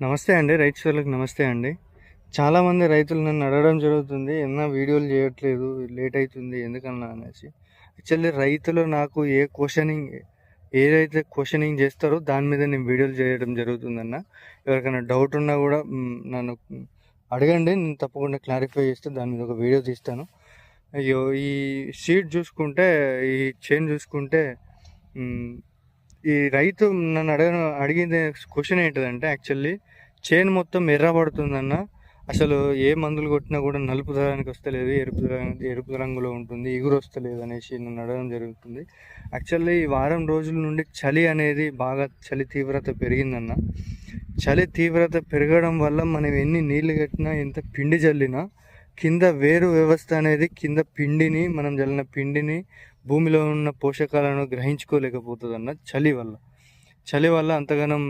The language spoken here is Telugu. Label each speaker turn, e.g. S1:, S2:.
S1: నమస్తే అండి. రైతు సోదరులకు నమస్తే అండి. చాలామంది రైతులు నన్ను అడగడం జరుగుతుంది. వీడియోలు చేయట్లేదు, లేట్ అయితుంది ఎందుకన్నా అనేసి. యాక్చువల్లీ రైతులు నాకు ఏదైతే క్వెషనింగ్ చేస్తారో దాని మీద నేను వీడియోలు చేయడం జరుగుతుందన్న. ఎవరికైనా డౌట్ ఉన్నా కూడా నన్ను అడగండి. నేను తప్పకుండా క్లారిఫై చేస్తే దాని మీద ఒక వీడియో తీస్తాను. అయ్యో! ఈ సీడ్ చూసుకుంటే, ఈ చేను చూసుకుంటే ఈ రైతు నన్ను అడిగింది క్వెషన్ ఏంటిదంటే యాక్చువల్లీ చేను మొత్తం ఎర్రబడుతుందన్న. అసలు ఏ మందులు కొట్టినా కూడా నలుపు రంగుకి వస్తలేదు, ఎరుపు రంగులో ఉంటుంది, ఇగురు వస్తలేదు అనేసి నన్ను అడగడం జరుగుతుంది. యాక్చువల్లీ ఈ వారం రోజుల నుండి చలి అనేది బాగా చలి తీవ్రత పెరిగిందన్న. చలి తీవ్రత పెరగడం వల్ల మనం ఎన్ని నీళ్లు కట్టినా, ఎంత పిండి జల్లినా కింద వేరు వ్యవస్థ అనేది మనం జల్లిన పిండిని భూమిలో ఉన్న పోషకాలను గ్రహించుకోలేకపోతుంది అన్న. చలి వల్ల అంతగానం